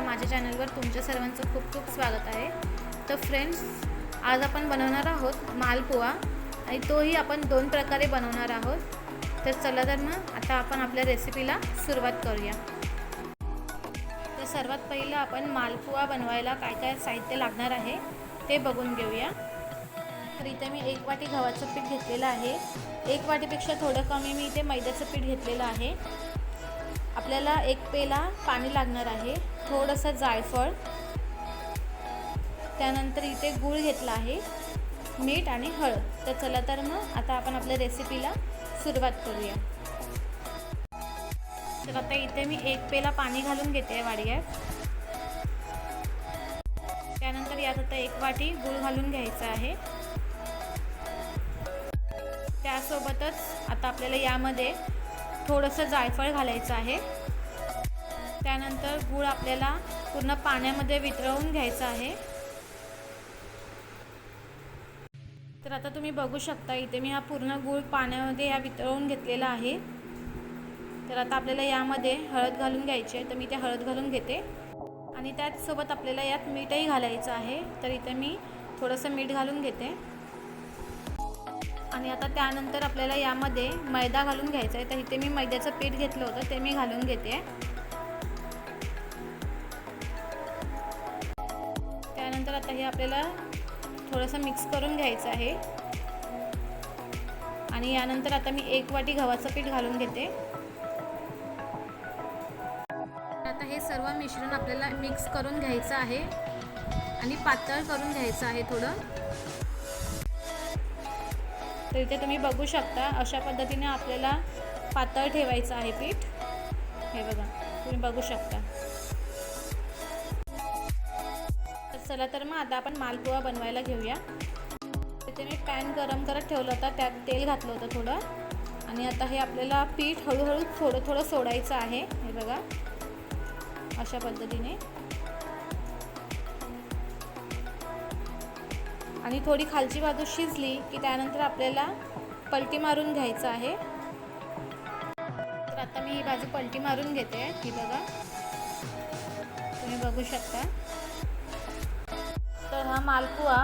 माझ्या चॅनलवर तुमच्या सर्वांचं खूप खूप स्वागत आहे। तर फ्रेंड्स, आज आपण बनवणार आहोत मालपुआ आणि तोही आपण दोन प्रकारे बनवणार आहोत। तर चला तर मग आता आपण आपल्या रेसिपीला सुरुवात करूया। तर सर्वात पहिलं आपण मालपुआ बनवायला काय काय साहित्य लागणार आहे ते बघून घेऊया। तर इथे मी 1 वाटी गव्हाचं पीठ घेतलेलं आहे। 1 वाटीपेक्षा थोडं कमी मी इथे मैद्याचं पीठ घेतलेलं आहे। आपल्याला 1 पेला पाणी लागणार आहे, थोडंसं जायफळ, त्यानंतर इथे गूळ घेतला आहे, मीठ आणि हळद। तर चला तर मग आता आपण आपल्या रेसिपीला सुरुवात करूया। तर आता इथे मी 1 पेला पाणी घालून घेते वाडग्यात। त्यानंतर यात आता 1 वाटी गूळ घालून घ्यायचा आहे। त्यासोबतच आता आपल्याला यामध्ये थोडंसं जायफळ घालायचं आहे। त्यानंतर गूळ आपल्याला पूर्ण पाण्यामध्ये वितळवून घ्यायचा आहे। तर आता तुम्ही बघू शकता इथे मी हा पूर्ण गूळ पाण्यामध्ये वितळवून घेतलेला आहे। तर आता आपल्याला यामध्ये हळद घालून घ्यायची आहे, तर मी ते हळद घालून घेते आणि त्याचसोबत आपल्याला यात मीठही घालायचं आहे। तर इथे मी थोडंसं मीठ घालून घेते आणि आता त्यानंतर आपल्याला यामध्ये मैदा घालून घ्यायचा आहे। तर इथे मी मैद्याचं पीठ घेतलं होतं ते मी घालून घेते। त्यानंतर आता हे आपल्याला थोडंसं मिक्स करून घ्यायचं आहे आणि यानंतर आता मी 1 वाटी गव्हाचं पीठ घालून घेते। आता हे सर्व मिश्रण आपल्याला मिक्स करून घ्यायचं आहे आणि पातळ करून घ्यायचं आहे थोडं। तर इथे तुम्ही बघू शकता अशा पद्धतीने आपल्याला पातळ ठेवायचं आहे पीठ। हे बघा, तुम्ही बघू शकता। तर चला तर मग आता आपण मालपुआ बनवायला घेऊया। इथे मी पॅन गरम करत ठेवलं होतं, त्यात तेल घातलं होतं थोडं आणि आता हे आपल्याला पीठ हळूहळू थोडं थोडं सोडायचं आहे। हे बघा, अशा पद्धतीने आणि थोडी खालची बाजू शिजली की त्यानंतर आपल्याला पलटी मारून घ्यायचं आहे। तर आता मी ही बाजू पलटी मारून घेते। ही बघा, तुम्ही बघू शकता। तर हा मालपुआ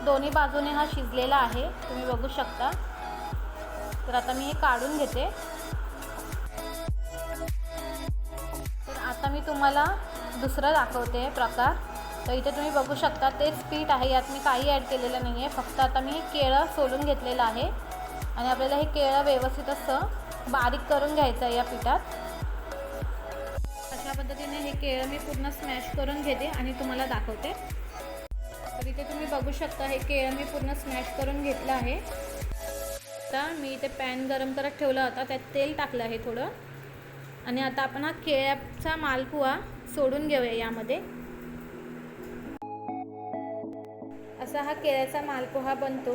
दोन्ही बाजूने हा शिजलेला आहे, तुम्ही बघू शकता। तर आता मी हे काढून घेते। तर आता मी तुम्हाला दुसरं दाखवते प्रकार। तर इथे तुम्ही बघू शकता तेच पीठ आहे, यात मी काही ॲड केलेलं नाही आहे। फक्त आता मी हे केळं सोलून घेतलेलं आहे आणि आपल्याला हे केळं व्यवस्थित असं बारीक करून घ्यायचं आहे या पिठात। अशा पद्धतीने हे केळं मी पूर्ण स्मॅश करून घेते आणि तुम्हाला दाखवते। तर इथे तुम्ही बघू शकता हे केळं मी पूर्ण स्मॅश करून घेतलं आहे। आता मी इथे पॅन गरम करत ठेवला होता, त्यात तेल टाकलं आहे थोडं आणि आता आपण हा केळ्याचा मालपुआ सोडून घेऊया यामध्ये। असा हा केळ्याचा मालपोहा बनतो।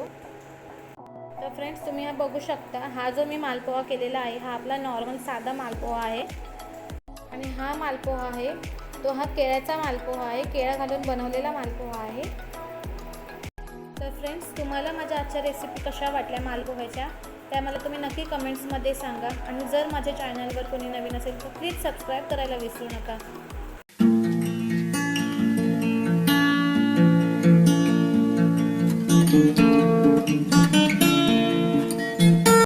तर फ्रेंड्स, तुम्ही हा बघू शकता, हा जो मी मालपोहा केलेला आहे हा आपला नॉर्मल साधा मालपोहा आहे आणि हा मालपोहा आहे तो हा केळ्याचा मालपोहा आहे, केळा घालून बनवलेला मालपोहा आहे। तर फ्रेंड्स, तुम्हाला माझ्या आजच्या रेसिपी कशा वाटल्या मालपोह्याच्या त्या मला तुम्ही नक्की कमेंट्समध्ये सांगा आणि जर माझ्या चॅनलवर कोणी नवीन असेल तर प्लीज सबस्क्राईब करायला विसरू नका।